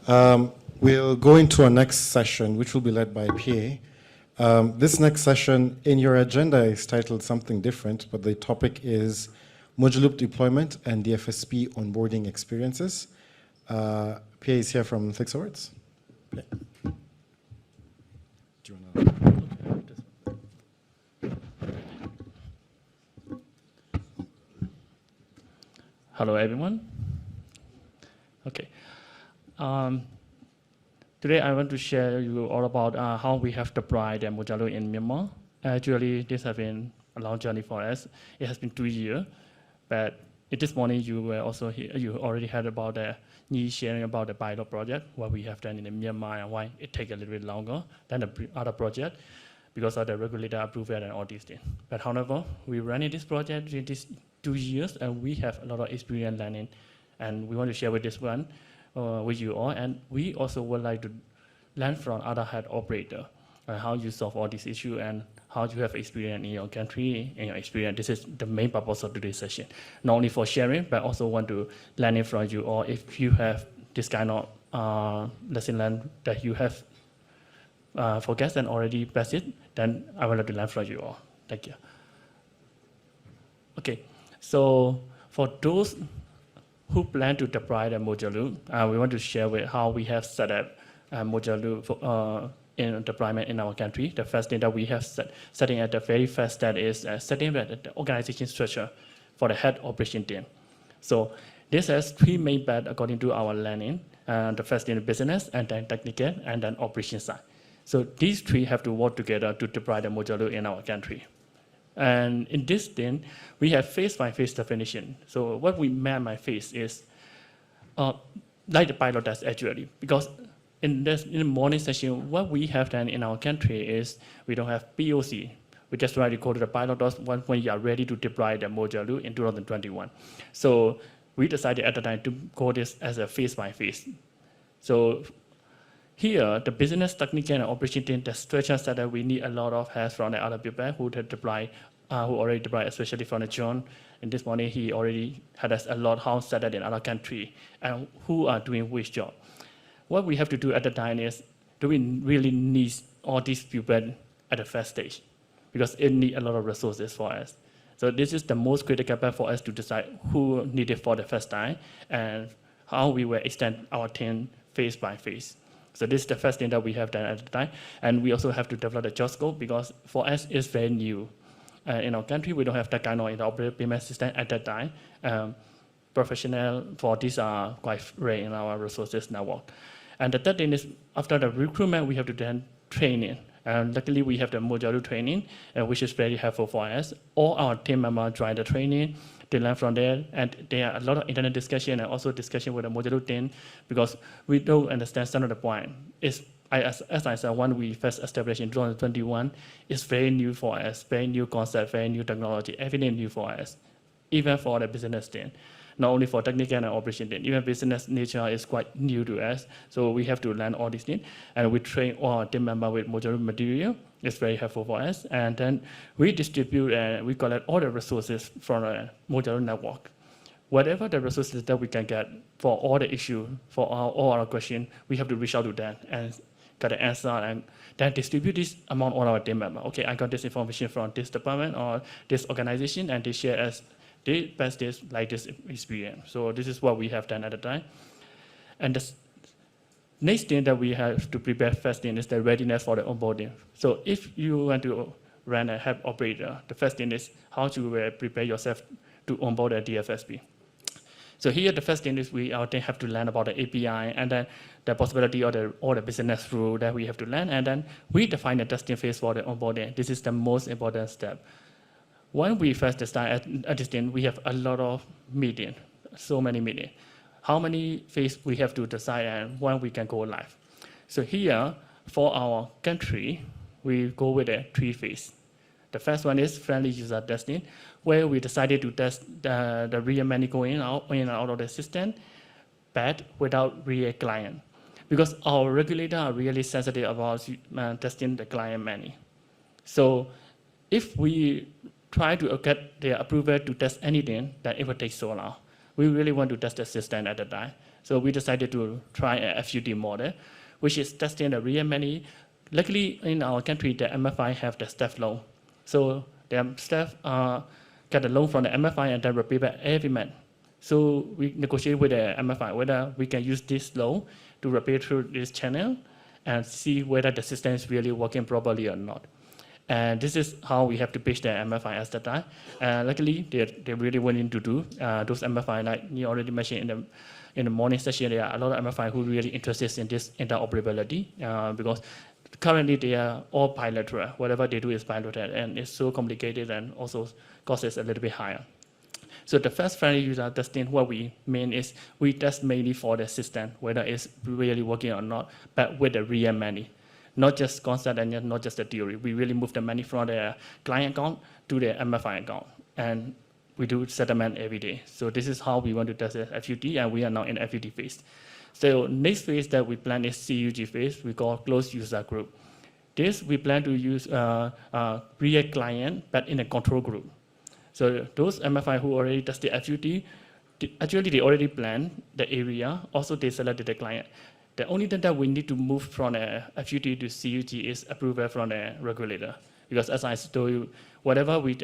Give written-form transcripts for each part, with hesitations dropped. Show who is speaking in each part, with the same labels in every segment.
Speaker 1: We'll go into our next session, which will be led by PA. This next session in your agenda is titled something different, but the topic is Mojaloop Deployment and DFSP Onboarding Experiences. PA is here from Fix Awards. PA. Do you want to...
Speaker 2: Hello, everyone. Okay. Today, I want to share you all about how we have deployed Mojaloop in Myanmar. Actually, this has been a long journey for us. It has been 2 years, but this morning you were also here. You already heard about me sharing about the pilot project, what we have done in Myanmar and why it takes a little bit longer than the other project because of the regulator approval and all these things. But however, we ran this project in these 2 years, and we have a lot of experience learning, and we want to share with this one with you all. And we also would like to learn from other head operator how you solve all these issues and how you have experience in your country, in your experience. This is the main purpose of today's session. Not only for sharing, but also want to learn it from you all. If you have this kind of lesson learned that you have focused and already passed it, then I would like to learn from you all. Thank you. Okay. So for those who plan to deploy the Mojaloop, we want to share with how we have set up Mojaloop in deployment in our country. The first thing that we have setting at the very first step is setting the organization structure for the head operation team. So this has 3 main parts according to our learning. The first in business, and then technical, and then operation side. So these 3 have to work together to deploy the Mojaloop in our country. And in this thing, we have phase-by-phase definition. So what we mean by phase is like the pilot does actually, because in the morning session, what we have done in our country is we don't have POC. We just try to go to the pilot when we are ready to deploy the Mojaloop in 2021. So we decided at the time to go this as a phase-by-phase. So here, the business, technical, and operation team, the structure that we need a lot of help from the other people who already deployed, especially from the John. And this morning, he already had us a lot how set that in other country and who are doing which job. What we have to do at the time is, do we really need all these people at the first stage? Because it needs a lot of resources for us. So this is the most critical part for us to decide who needed for the first time and how we will extend our team phase by phase. So this is the first thing that we have done at the time. And we also have to develop the job scope because for us, it's very new. In our country, we don't have that kind of interoperable payment system at that time. Professional for this are quite rare in our resources network. And the third thing is, after the recruitment, we have to then training. And luckily, we have the Mojaloop training, which is very helpful for us. All our team members join the training. They learn from there, and there are a lot of internet discussion and also discussion with the Mojaloop team because we don't understand some of the point. As I said, when we first established in 2021, it's very new for us, very new concept, very new technology, everything new for us, even for the business team. Not only for technical and operation team, even business nature is quite new to us, so we have to learn all these things, and we train all our team members with Mojaloop material. It's very helpful for us. And then we distribute and we collect all the resources from the Mojaloop network. Whatever the resources that we can get for all the issues, for all our questions, we have to reach out to them and get the answer and then distribute this among all our team members. Okay, I got this information from this department or this organization, and they share us, they pass this like this experience. So this is what we have done at the time. And the next thing that we have to prepare first thing is the readiness for the onboarding. So if you want to run a hub operator, the first thing is how to prepare yourself to onboard a DFSP. So here the first thing is we have to learn about the API and then the possibility of all the business rule that we have to learn, and then we define the testing phase for the onboarding. This is the most important step. When we first start at this thing, we have a lot of meetings, so many meetings. How many phases we have to decide and when we can go live. So here, for our country, we go with a 3 phases. The first one is friendly user testing, where we decided to test the real money going in and out of the system, but without real client. Because our regulators are really sensitive about testing the client money. So if we try to get their approval to test anything, then it will take so long. We really want to test the system at the time. So we decided to try a FUD model, which is testing the real money. Luckily, in our country, the MFI have the staff loan. So the staff get a loan from the MFI and then repay back every month. So we negotiate with the MFI whether we can use this loan to repay through this channel and see whether the system is really working properly or not. And this is how we have to pitch the MFI at that time. Luckily, they're really willing to do those MFI, like you already mentioned in the morning session, there are a lot of MFI who are really interested in this interoperability because currently they are all bilateral. Whatever they do is bilateral, and it's so complicated and also cost is a little bit higher. So the first friendly user testing, what we mean is we test mainly for the system, whether it's really working or not, but with the real money. Not just concept and not just the theory. We really move the money from the client account to the MFI account. And we do settlement every day. So this is how we want to test the FUD, and we are now in FUD phase. So next phase that we plan is CUG phase, we call closed user group. This we plan to use real client, but in a control group. So those MFI who already tested FUD, actually they already planned the area, also they selected the client. The only thing that we need to move from a FUD to CUG is approval from the regulator. Because as I told you, whatever we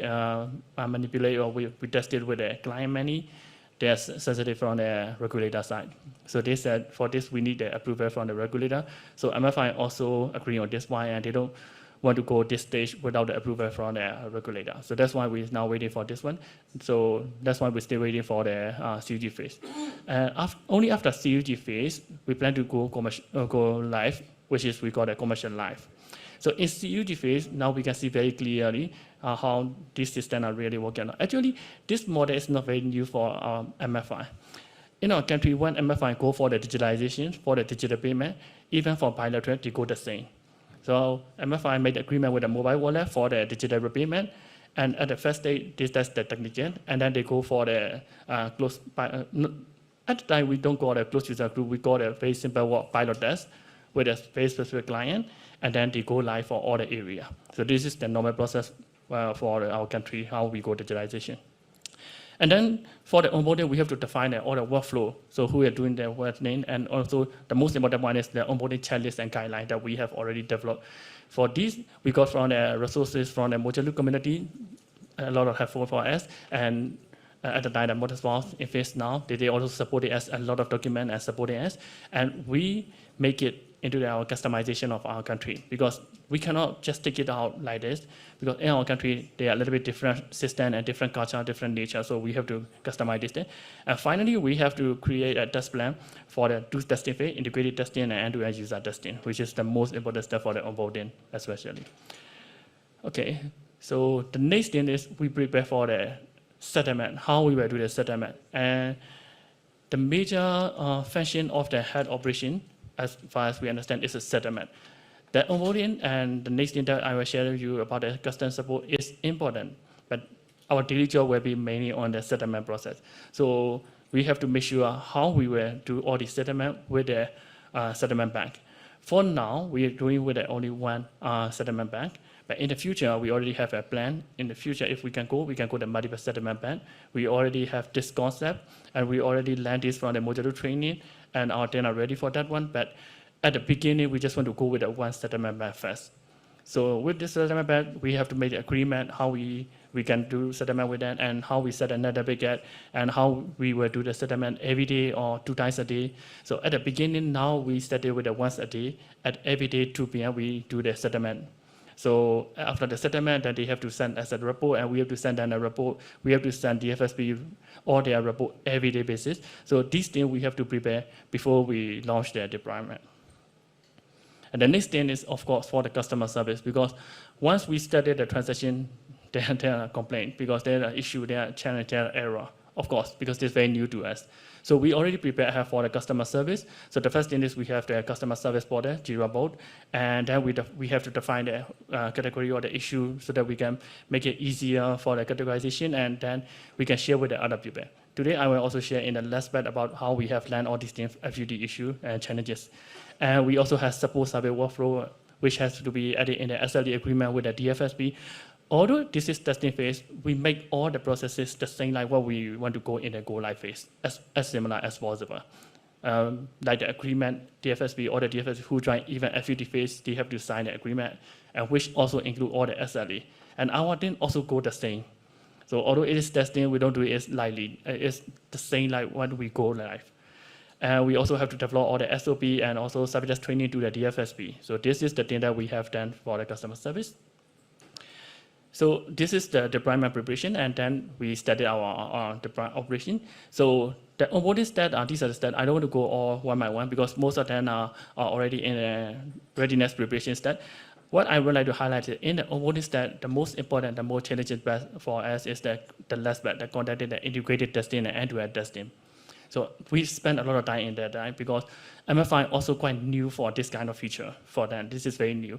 Speaker 2: manipulate or we tested with the client money, they're sensitive from the regulator side. So they said for this, we need the approval from the regulator. So MFI also agree on this one, and they don't want to go this stage without the approval from the regulator. So that's why we're now waiting for this one. So that's why we're still waiting for the CUG phase. Only after CUG phase, we plan to go live, which is we call the commercial live. So in CUG phase, now we can see very clearly how these systems are really working. Actually, this model is not very new for MFI. In our country, when MFI go for the digitalization, for the digital payment, even for bilateral, they go the same. So MFI made agreement with the mobile wallet for the digital repayment, and at the first stage, they test the technician, and then they go for the close. At the time, we don't call the closed user group, we call a very simple pilot test with a very specific client, and then they go live for all the area. So this is the normal process for our country, how we go digitalization. And then for the onboarding, we have to define all the workflow. So who are doing the work name, and also the most important one is the onboarding challenges and guidelines that we have already developed. For this, we got from the resources from the Mojaloop community, a lot of helpful for us. And at the time, the Motorsports in phase now, they also supported us a lot of documents and supporting us. And we make it into our customization of our country, because we cannot just take it out like this, because in our country, they are a little bit different system and different culture, different nature, so we have to customize this thing. And finally, we have to create a test plan for the two testing phase, integrated testing and end-to-end user testing, which is the most important step for the onboarding, especially. Okay, so the next thing is we prepare for the settlement, how we will do the settlement. And the major function of the head operation, as far as we understand, is a settlement. The onboarding and the next thing that I will share with you about the customer support is important, but our daily job will be mainly on the settlement process. So we have to make sure how we will do all the settlement with the settlement bank. For now, we are doing with only one settlement bank, but in the future, we already have a plan. In the future, if we can go to multiple settlement bank. We already have this concept, and we already learned this from the Mojaloop training, and our team are ready for that one. But at the beginning, we just want to go with the one settlement bank first. So with this settlement bank, we have to make the agreement how we can do settlement with that, and how we set another ticket, and how we will do the settlement every day or 2 times a day. So at the beginning, now we started with the once a day. At every day, 2 p.m., we do the settlement. So after the settlement, then they have to send us a report, and we have to send them a report. We have to send the FSP all their report every day basis. So these things we have to prepare before we launch their deployment. And the next thing is, of course, for the customer service, because once we study the transaction, there are complaints, because there are issues, there are challenge, there are error, of course, because this is very new to us. So we already prepared for the customer service. So the first thing is we have the customer service portal, Jira board, and then we have to define the category or the issue so that we can make it easier for the categorization, and then we can share with the other people. Today, I will also share in the last part about how we have learned all these things, FUD issue and challenges. And we also have support survey workflow, which has to be added in the SLD agreement with the DFSP. Although this is testing phase, we make all the processes the same like what we want to go in the go live phase, as similar as possible. like the agreement, DFSP or the DFSP who join even FUD phase, they have to sign the agreement, and which also include all the SLA. And our team also go the same. So although it is testing, we don't do it as lightly. It's the same like when we go live. And we also have to develop all the SOP and also service training to the DFSP. So this is the thing that we have done for the customer service. So this is the deployment preparation, and then we started our deployment operation. So the onboarding steps, these are the steps. I don't want to go all one by one because most of them are already in a readiness preparation step. What I would like to highlight is in the onboarding step, the most important, the most challenging part for us is the last part, the conducted the integrated testing and end-to-end testing. So we spend a lot of time in that time because MFI also quite new for this kind of feature for them. This is very new.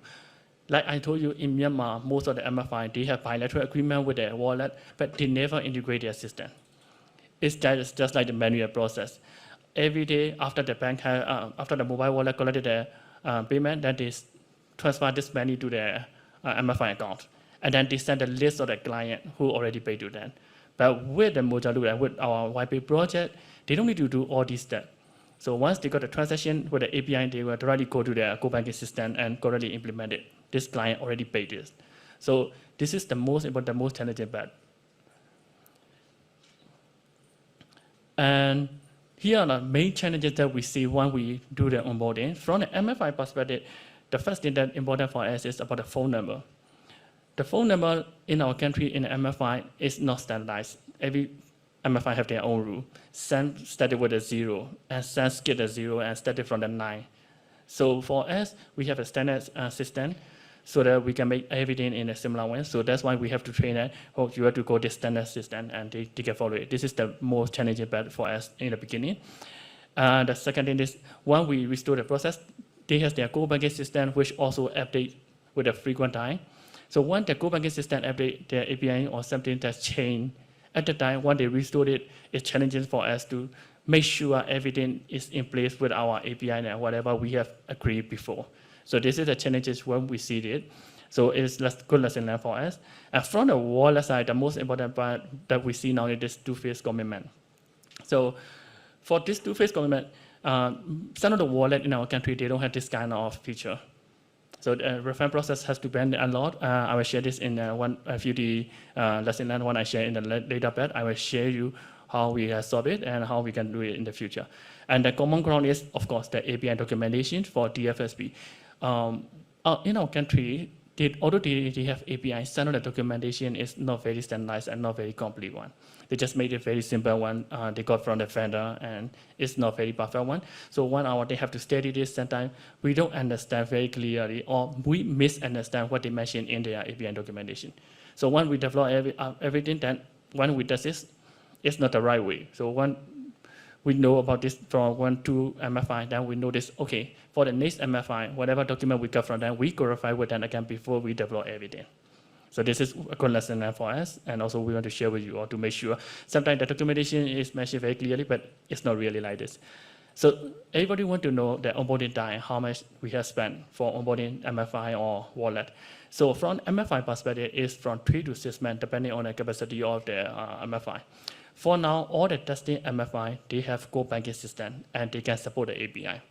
Speaker 2: Like I told you, in Myanmar, most of the MFI, they have bilateral agreement with their wallet, but they never integrate their system. It's just like the manual process. Every day after the bank after the mobile wallet collected the payment, then they transfer this money to their MFI account. And then they send a list of the client who already paid to them. But with the Mojaloop and with our YP project, they don't need to do all these steps. So once they got the transaction with the API, they will directly go to their core banking system and correctly implement it. This client already paid this. So this is the most important, the most challenging part. And here are the main challenges that we see when we do the onboarding. From the MFI perspective, the first thing that's important for us is about the phone number. The phone number in our country in the MFI is not standardized. Every MFI have their own rule. Some started with a 0, and some skip a 0 and started from the 9. So for us, we have a standard system so that we can make everything in a similar way. So that's why we have to train that. Oh, you have to go this standard system and they can follow it. This is the most challenging part for us in the beginning. The second thing is when we restore the process, they have their core banking system which also update with a frequent time. So when the core banking system update their API or something that's changed, at the time when they restore it, it's challenging for us to make sure everything is in place with our API and whatever we have agreed before. So this is the challenges when we see it. So it's good lesson learned for us. And from the wallet side, the most important part that we see now is this two-phase commitment. So for this two-phase commitment, some of the wallet in our country, they don't have this kind of feature. So the reference process has to bend a lot. I will share this in a few lesson learned when I share in the later part. I will share you how we have solved it and how we can do it in the future. And the common ground is, of course, the API documentation for DFSP. In our country, although they have API, some of the documentation is not very standardized and not very complete one. They just made a very simple one they got from the vendor, and it's not very perfect one. So 1 hour, they have to study this. Sometimes we don't understand very clearly, or we misunderstand what they mentioned in their API documentation. So when we develop everything, then when we test this, it's not the right way. So when we know about this from 1 to MFI, then we know this, okay, for the next MFI, whatever document we got from them, we verify with them again before we develop everything. So this is a good lesson for us, and also we want to share with you all to make sure. Sometimes the documentation is mentioned very clearly, but it's not really like this. So everybody want to know the onboarding time, how much we have spent for onboarding MFI or wallet. So from MFI perspective, it's from 3 to 6 months, depending on the capacity of the MFI. For now, all the testing MFI, they have core banking system, and they can support the API.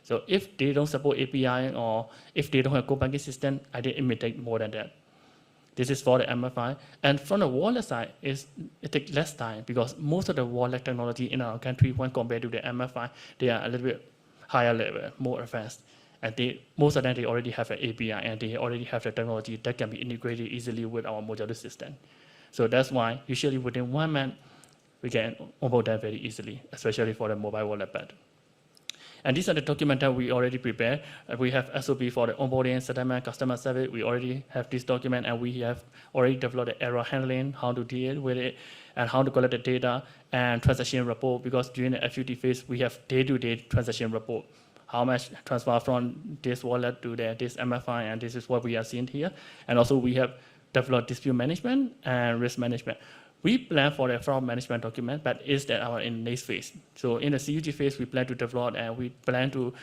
Speaker 2: So if they don't support API, or if they don't have core banking system, I think it may take more than that. This is for the MFI. And from the wallet side, it takes less time because most of the wallet technology in our country, when compared to the MFI, they are a little bit higher level, more advanced. And most of them, they already have an API, and they already have the technology that can be integrated easily with our Mojaloop system. So that's why usually within 1 month, we can onboard that very easily, especially for the mobile wallet part. And these are the documents that we already prepared. We have SOP for the onboarding, settlement, customer service. We already have this document, and we have already developed the error handling, how to deal with it, and how to collect the data, and transaction report, because during the FUT phase, we have day-to-day transaction report. How much transfer from this wallet to this MFI, and this is what we are seeing here. And also we have developed dispute management and risk management. We plan for the fraud management document, but is that our in next phase. So in the CUG phase, we plan to develop, and we plan to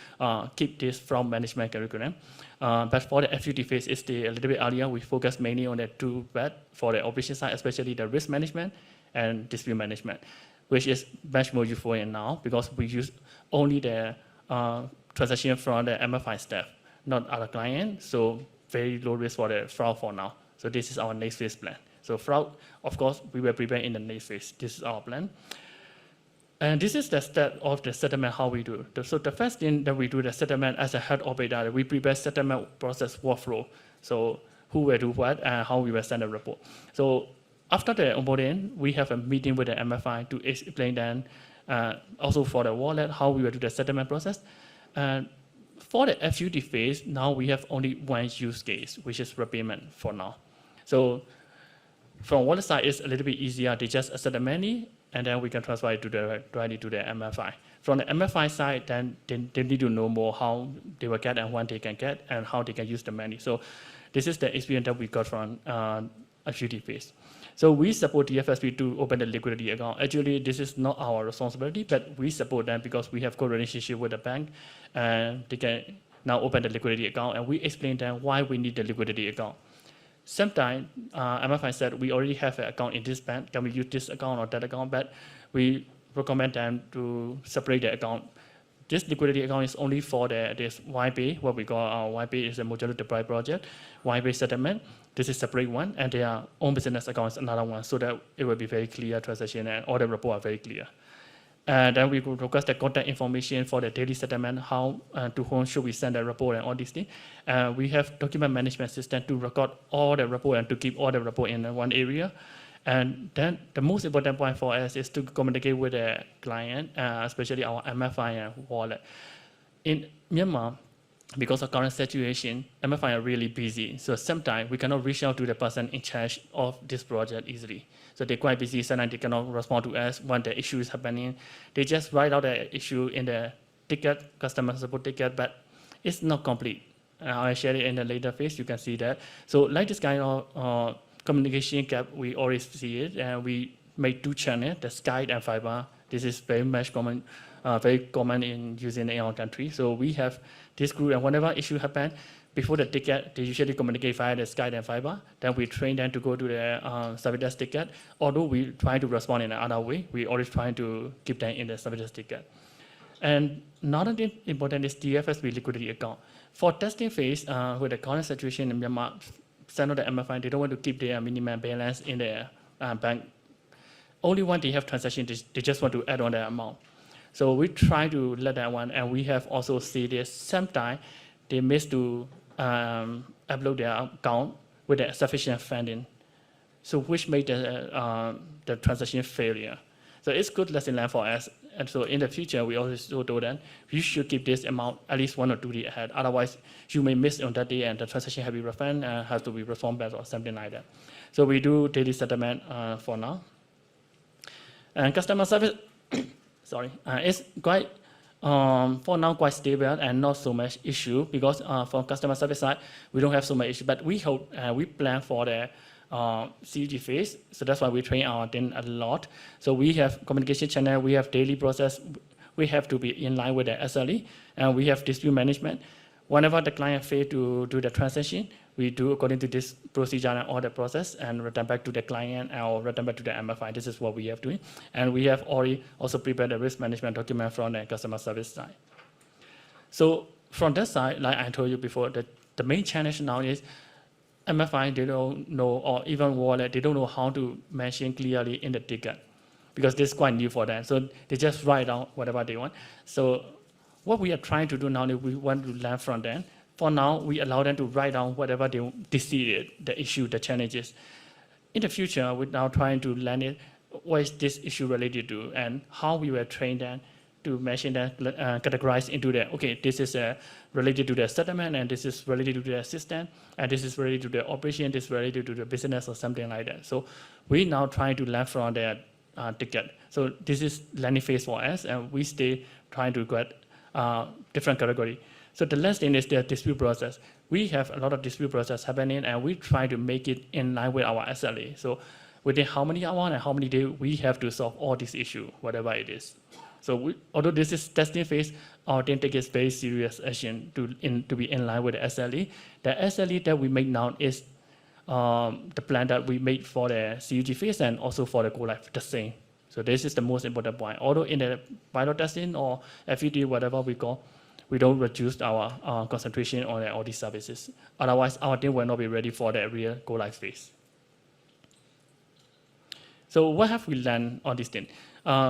Speaker 2: keep this fraud management curriculum. But for the FUT phase, it's a little bit earlier. We focus mainly on the 2 parts for the operation side, especially the risk management and dispute management. which is much more useful in now because we use only the transaction from the MFI staff, not other client. So very low risk for the fraud for now. So this is our next phase plan. So fraud, of course, we will prepare in the next phase. This is our plan. And this is the step of the settlement, how we do. So the first thing that we do the settlement as a head operator, we prepare settlement process workflow. So who will do what and how we will send a report. So after the onboarding, we have a meeting with the MFI to explain then also for the wallet, how we will do the settlement process. And for the FUD phase, now we have only one use case, which is repayment for now. So from wallet side, it's a little bit easier. They just accept the money, and then we can transfer it directly to the MFI. From the MFI side, then they need to know more how they will get and when they can get and how they can use the money. So this is the experience that we got from FUD phase. So we support the FSP to open the liquidity account. Actually, this is not our responsibility, but we support them because we have good relationship with the bank, and they can now open the liquidity account, and we explain them why we need the liquidity account. Sometimes MFI said we already have an account in this bank. Can we use this account or that account? But we recommend them to separate the account. This liquidity account is only for this YPay, what we call our YPay is a Mojaloop Deployment project, YPay settlement. This is separate one, and their own business account is another one, so that it will be very clear transaction and all the report are very clear. And then we could request the contact information for the daily settlement, how to whom should we send the report and all these things. We have document management system to record all the report and to keep all the report in one area. And then the most important point for us is to communicate with the client, especially our MFI and wallet. In Myanmar, because of current situation, MFI are really busy. So sometimes we cannot reach out to the person in charge of this project easily. So they're quite busy, sometimes they cannot respond to us when the issue is happening. They just write out the issue in the ticket, customer support ticket, but it's not complete. I'll share it in the later phase, you can see that. So like this kind of communication gap, we always see it, and we made two channels, the Skype and fiber. This is very much common, very common in using in our country. So we have this group, and whenever issue happen, before the ticket, they usually communicate via the Skype and fiber. Then we train them to go to the service desk ticket. Although we try to respond in another way, we always try to keep them in the service desk ticket. And another thing important is the FSB liquidity account. For testing phase, with the current situation in Myanmar, some of the MFI, they don't want to keep their minimum balance in their bank. Only when they have transaction, they just want to add on the amount. So we try to let that one, and we have also seen this sometimes they miss to upload their account with the sufficient funding, so which made the transaction failure. So it's good lesson learned for us. And so in the future, we also told them you should keep this amount at least 1 or 2 days ahead. Otherwise, you may miss on that day, and the transaction have to be refunded and has to be reformed back or something like that. So we do daily settlement for now. And customer service, sorry, it's quite for now quite stable and not so much issue because from customer service side we don't have so much issue. But we hope we plan for the CUG phase, so that's why we train our team a lot. So we have communication channel, we have daily process, we have to be in line with the SLE, and we have dispute management. Whenever the client fail to do the transaction, we do according to this procedure and all the process and return back to the client or return back to the MFI. This is what we have doing. And we have already also prepared the risk management document from the customer service side. So from that side, like I told you before, the main challenge now is MFI, they don't know, or even wallet, they don't know how to mention clearly in the ticket because this is quite new for them. So they just write down whatever they want. So what we are trying to do now is we want to learn from them. For now, we allow them to write down whatever they see, the issue, the challenges. In the future, we're now trying to learn it, what is this issue related to, and how we will train them to mention that, categorize into the, okay, this is related to the settlement, and this is related to the system, and this is related to the operation, this is related to the business or something like that. So we now trying to learn from their ticket. So this is learning phase for us, and we stay trying to get different category. So the last thing is the dispute process. We have a lot of dispute process happening, and we try to make it in line with our SLA. So within how many hours and how many days we have to solve all these issues, whatever it is. So although this is testing phase, our team takes very serious action to be in line with the SLE. The SLE that we make now is the plan that we made for the CUG phase and also for the go live, the same. So this is the most important point. Although in the pilot testing or FUD, whatever we call, we don't reduce our concentration on all these services. Otherwise, our team will not be ready for the real go-live phase. So what have we learned on this thing?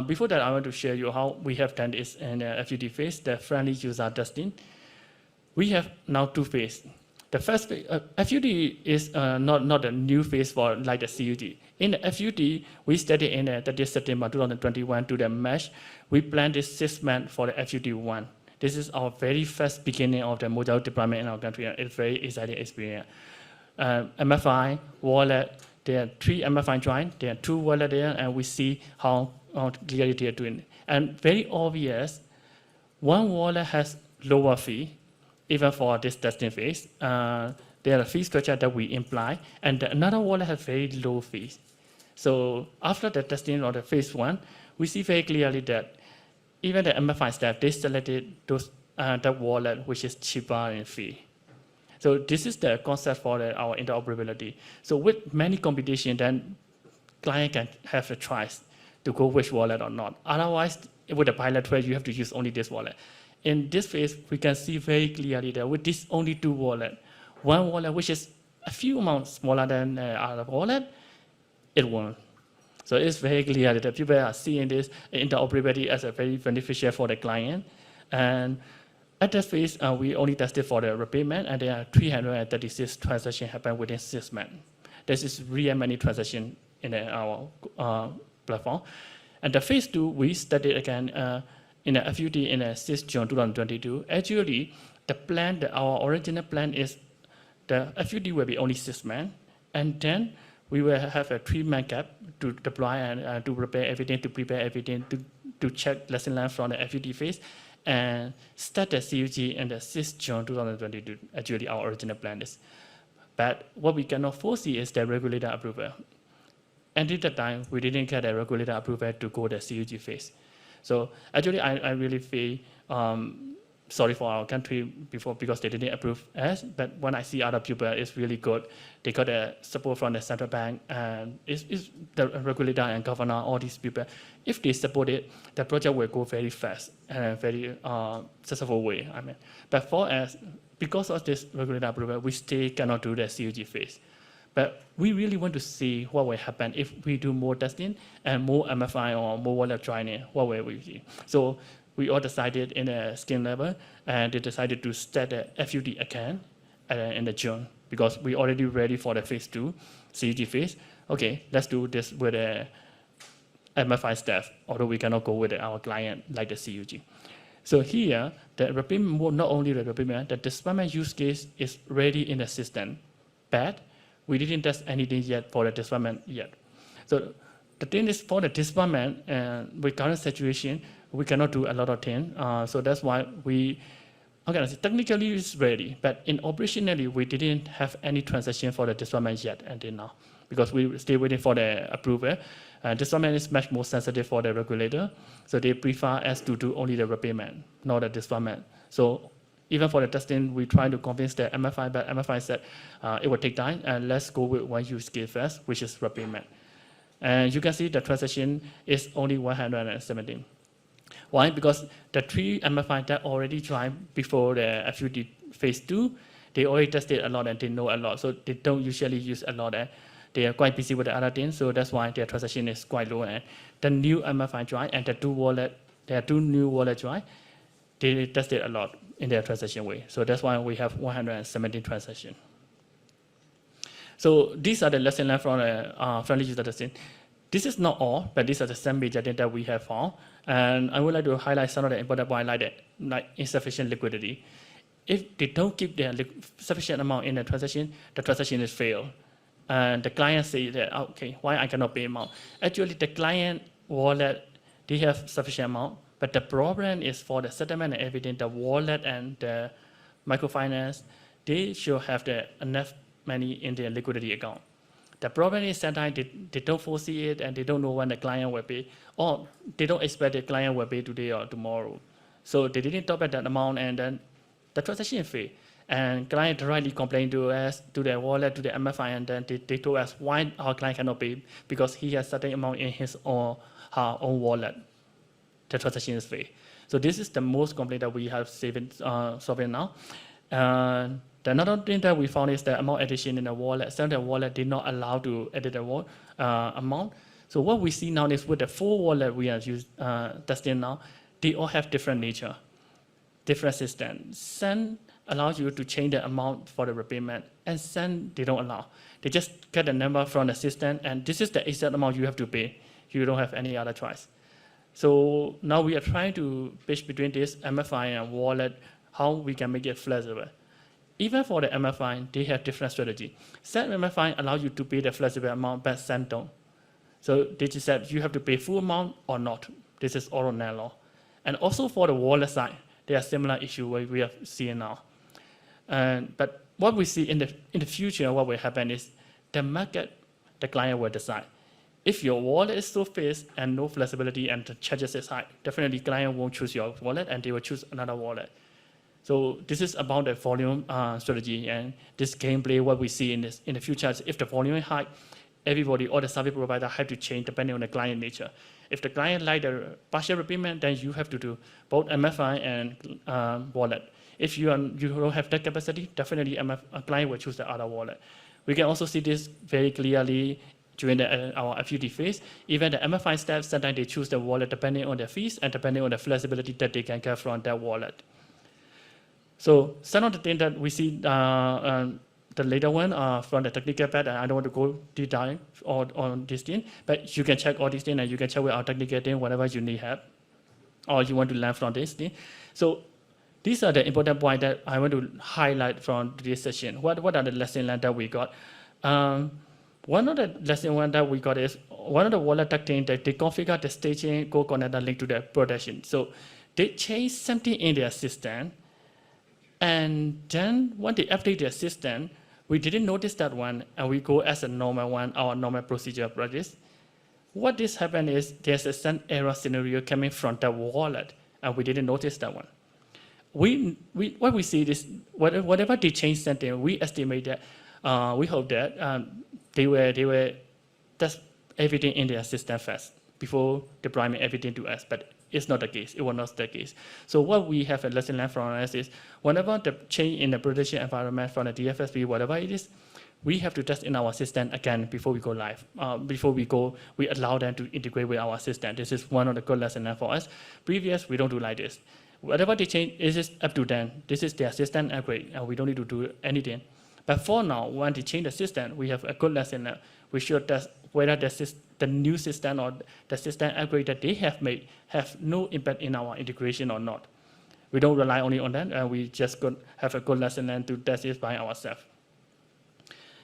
Speaker 2: Before that, I want to share you how we have done this in the FUD phase, the friendly user testing. We have now two phases. The first phase, FUD is not a new phase for like the CUD. In the FUD, we started in 30th September 2021 to the March. We planned this 6 months for the FUD1. This is our very first beginning of the Mojaloop deployment in our country. It's a very exciting experience. MFI, wallet, there are 3 MFI join, there are 2 wallet there, and we see how clearly they are doing. And very obvious, one wallet has lower fee, even for this testing phase. There are fee structure that we imply, and another wallet has very low fees. So after the testing of the phase 1, we see very clearly that even the MFI staff, they selected that wallet which is cheaper in fee. So this is the concept for our interoperability. So with many competition, then client can have a choice to go which wallet or not. Otherwise, with the pilot trade, you have to use only this wallet. In this phase, we can see very clearly that with this only 2 wallets, one wallet which is a few amounts smaller than other wallet, it won. So it's very clear that people are seeing this interoperability as a very beneficial for the client. And at that phase, we only tested for the repayment, and there are 336 transactions happen within 6 months. This is really many transactions in our platform. And the phase 2, we studied again in the FUD in 6 June 2022. Actually, the plan, our original plan is the FUD will be only 6 months, and then we will have a 3-month gap to deploy and to prepare everything, to check lesson learned from the FUD phase, and start the CUG in the 6 June 2022. Actually, our original plan is. But what we cannot foresee is the regulator approval. And at the time, we didn't get a regulator approval to go the CUG phase. So actually, I really feel sorry for our country because they didn't approve us. But when I see other people, it's really good. They got the support from the central bank, and it's the regulator and governor, all these people. If they support it, the project will go very fast and a very successful way. I mean, but for us, because of this regulator approval, we still cannot do the CUG phase. But we really want to see what will happen if we do more testing and more MFI or more wallet joining, what will we see? So we all decided in a scheme level, and they decided to start the FUD again in the June, because we already ready for the phase 2, CUG phase. Okay, let's do this with the MFI staff, although we cannot go with our client like the CUG. So here, the repayment, not only the repayment, the disbursement use case is ready in the system, but we didn't test anything yet for the disbursement yet. So the thing is, for the disbursement, with current situation, we cannot do a lot of things. So that's why technically it's ready, but operationally, we didn't have any transaction for the disbursement yet until now, because we still waiting for the approval. Disbursement is much more sensitive for the regulator, so they prefer us to do only the repayment, not the disbursement. So even for the testing, we try to convince the MFI, but MFI said it will take time, and let's go with one use case first, which is repayment. And you can see the transaction is only 117. Why? Because the 3 MFI that already tried before the FUD phase 2, they already tested a lot and they know a lot, so they don't usually use a lot. They are quite busy with the other things, so that's why their transaction is quite low. And the new MFI join and the 2 new wallet join, they tested a lot in their transaction way. So that's why we have 117 transactions. So these are the lessons learned from the friendly user testing. This is not all, but these are the some major things that we have found. And I would like to highlight some of the important points like insufficient liquidity. If they don't keep their sufficient amount in the transaction is failed. And the client say that, okay, why I cannot pay amount? Actually, the client wallet, they have sufficient amount, but the problem is for the settlement and everything, the wallet and the microfinance, they should have enough money in their liquidity account. The problem is sometimes they don't foresee it and they don't know when the client will pay, or they don't expect the client will pay today or tomorrow. So they didn't top up that amount, and then the transaction is free. And client directly complained to us, to the wallet, to the MFI, and then they told us why our client cannot pay, because he has certain amount in his or our own wallet, the transaction is failed. So this is the most complaint that we have solving now. The another thing that we found is the amount addition in the wallet. Some of the wallet did not allow to edit the amount. So what we see now is with the full wallet we are testing now, they all have different nature, different system. Send allows you to change the amount for the repayment, and send they don't allow. They just get the number from the system, and this is the exact amount you have to pay. You don't have any other choice. So now we are trying to bridge between this MFI and wallet, how we can make it flexible. Even for the MFI, they have different strategy. Send MFI allows you to pay the flexible amount, but send don't. So they just said you have to pay full amount or not. This is all on that law. And also for the wallet side, there are similar issue where we are seeing now. But what we see in the future, what will happen is the market, the client will decide. If your wallet is so fast and no flexibility and the charges is high, definitely client won't choose your wallet and they will choose another wallet. So this is about the volume strategy, and this gameplay, what we see in the future is if the volume is high, everybody or the service provider have to change depending on the client nature. If the client like the partial repayment, then you have to do both MFI and wallet. If you don't have that capacity, definitely a client will choose the other wallet. We can also see this very clearly during our FUD phase. Even the MFI steps, sometimes they choose the wallet depending on their fees and depending on the flexibility that they can get from that wallet. So some of the things that we see, the later one from the technical part, I don't want to go deep dive on this thing, but you can check all these things and you can check with our technical team whatever you need help or you want to learn from this thing. So these are the important points that I want to highlight from this session. What are the lessons learned that we got? One of the lessons that we got is one of the wallet tech things that they configure the staging code connector link to the production. So they change something in their system, and then when they update their system, we didn't notice that one, and we go as a normal one, our normal procedure practice. What this happened is there's a some error scenario coming from the wallet, and we didn't notice that one. What we see is whatever they change something, we estimate that we hope that they were test everything in their system first before deploying everything to us, but it's not the case. It was not the case. So what we have a lesson learned from us is whenever the change in the production environment from the DFSP, whatever it is, we have to test in our system again before we go live. Before we go, we allow them to integrate with our system. This is one of the good lessons learned for us. Previous, we don't do like this. Whatever they change, it is up to them. This is their system upgrade, and we don't need to do anything. But for now, when they change the system, we have a good lesson learned. We should test whether the new system or the system upgrade that they have made have no impact in our integration or not. We don't rely only on that, and we just have a good lesson learned to test it by ourselves.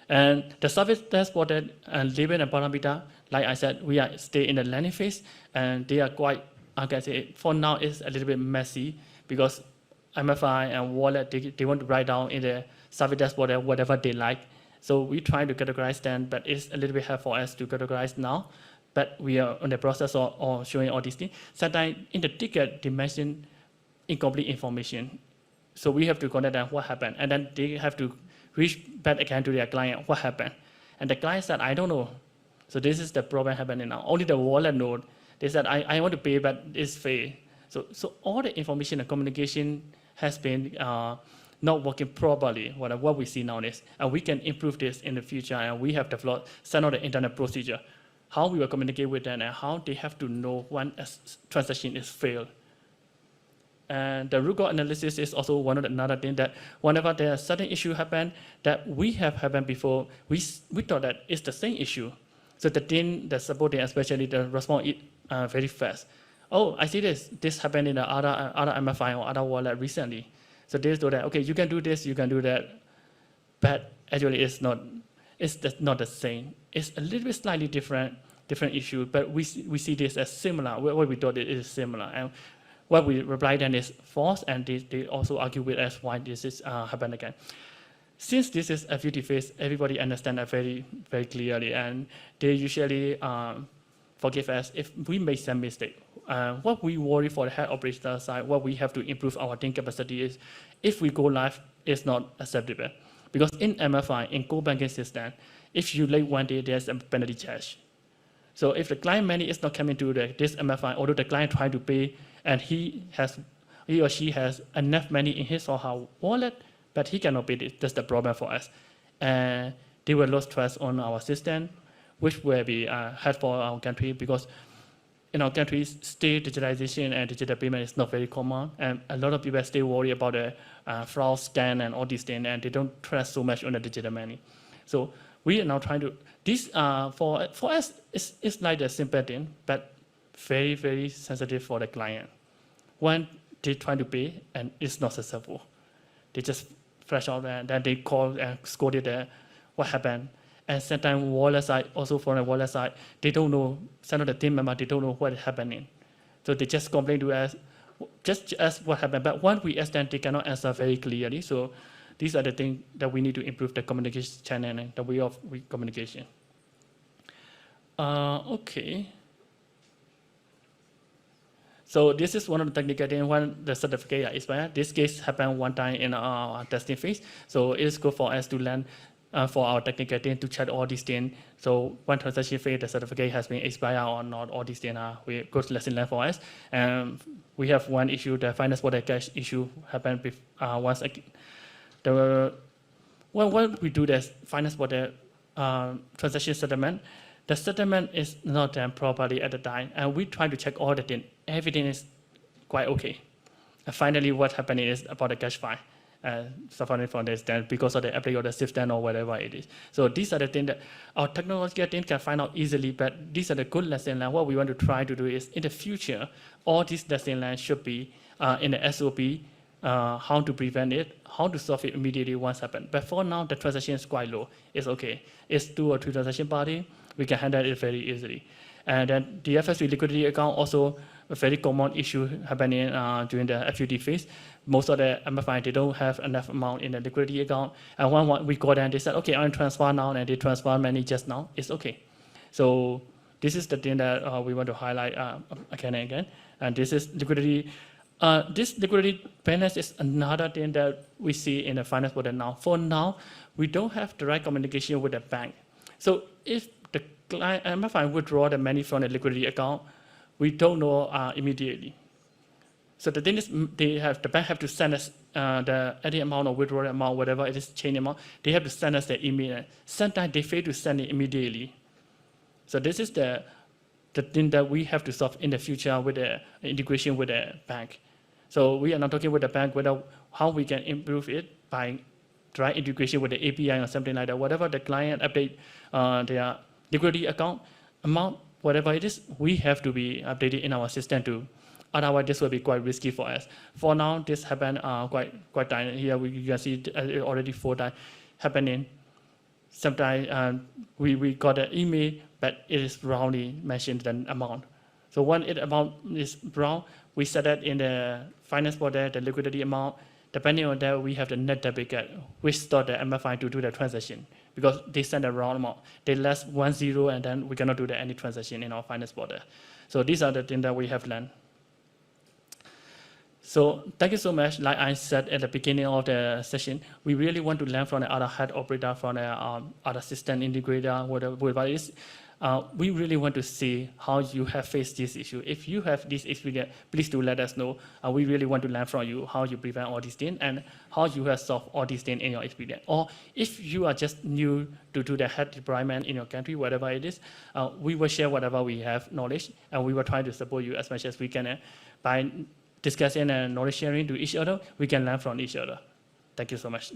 Speaker 2: And the service dashboard and living and parameter, like I said, we are still in the learning phase, and they are quite, I can say, for now it's a little bit messy because MFI and wallet, they want to write down in the service dashboard whatever they like. So we try to categorize them, but it's a little bit hard for us to categorize now. But we are in the process of showing all these things. Sometimes in the ticket, they mention incomplete information. So we have to connect them what happened. And then they have to reach back again to their client, what happened. And the client said, I don't know. So this is the problem happening now. Only the wallet node, they said, I want to pay, but it's failed. So all the information and communication has been not working properly, what we see nowadays. And we can improve this in the future, and we have developed some of the internet procedure, how we will communicate with them and how they have to know when a transaction is failed. And the root cause analysis is also one of another thing that whenever there are certain issue happen that we have happened before, we thought that it's the same issue. So the team that's supporting, especially the response very fast. Oh, I see this happened in the other MFI or other wallet recently. So they do that, okay, you can do this, you can do that, but actually it's not the same. It's a little bit slightly different issue, but we see this as similar, what we thought it is similar. And what we reply then is false, and they also argue with us why this is happened again. Since this is a FUD phase, everybody understands that very, very clearly, and they usually forgive us if we make some mistake. What we worry for the head operator side, what we have to improve our team capacity is, if we go live, it's not acceptable. Because in MFI, in core banking system, if you late one day, there's a penalty charge. So if the client money is not coming to this MFI, although the client trying to pay and he or she has enough money in his or her wallet, but he cannot pay it, that's the problem for us. And they will lose trust on our system, which will be hard for our country because in our country, still digitalization and digital payment is not very common, and a lot of people still worry about the fraud, scam, and all these things, and they don't trust so much on the digital money. So we are now trying to, this for us, it's like a simple thing, but very, very sensitive for the client. When they try to pay and it's not successful, they just flash out and then they call and scolded what happened. And sometimes wallet side, also from the wallet side, they don't know, some of the team members, they don't know what is happening. So they just complain to us, just ask what happened. But once we ask them, they cannot answer very clearly. So these are the things that we need to improve the communication channel and the way of communication. Okay. So this is one of the technical things when the certificate is expired. This case happened one time in our testing phase. So it's good for us to learn for our technical team to check all these things. So when transaction phase, the certificate has been expired or not, all these things are good lesson learned for us. And we have one issue, the finance border cash issue happened once again. When we do this finance border transaction settlement, the settlement is not done properly at the time, and we try to check all the things. Everything is quite okay. And finally, what happened is about the cash file. Suffering from this, then because of the applicant or the system or whatever it is. So these are the things that our technological team can find out easily, but these are the good lessons learned. What we want to try to do is, in the future, all these lessons learned should be in the SOP, how to prevent it, how to solve it immediately once happened. But for now, the transaction is quite low. It's okay. It's 2 or 3 transaction party. We can handle it very easily. And then the FSP liquidity account also a very common issue happening during the FUD phase. Most of the MFI, they don't have enough amount in the liquidity account. And when we call them, they said, okay, I'll transfer now, and they transfer money just now. It's okay. So this is the thing that we want to highlight again and again. And this is liquidity. This liquidity balance is another thing that we see in the finance border now. For now, we don't have direct communication with the bank. So if the client MFI withdraw the money from the liquidity account, we don't know immediately. So the thing is, the bank have to send us the any amount or withdrawal amount, whatever it is, change amount. They have to send us the email. Sometimes they fail to send it immediately. So this is the thing that we have to solve in the future with the integration with the bank. So we are not talking with the bank whether how we can improve it by direct integration with the API or something like that. Whatever the client update their liquidity account amount, whatever it is, we have to be updated in our system too. Otherwise, this will be quite risky for us. For now, this happened quite time. Here you can see already 4 times happening. Sometimes we got an email, but it is wrongly mentioned the amount. So when it amount is wrong, we set that in the finance border, the liquidity amount. Depending on that, we have the net debit card, which start the MFI to do the transaction because they send the wrong amount. They less 10, and then we cannot do any transaction in our finance border. So these are the things that we have learned. So thank you so much. Like I said at the beginning of the session, we really want to learn from the other head operator, from the other system integrator, whatever it is. We really want to see how you have faced this issue. If you have this experience, please do let us know. We really want to learn from you how you prevent all these things and how you have solved all these things in your experience. Or if you are just new to do the head deployment in your country, whatever it is, we will share whatever we have knowledge, and we will try to support you as much as we can by discussing and knowledge sharing to each other. We can learn from each other. Thank you so much.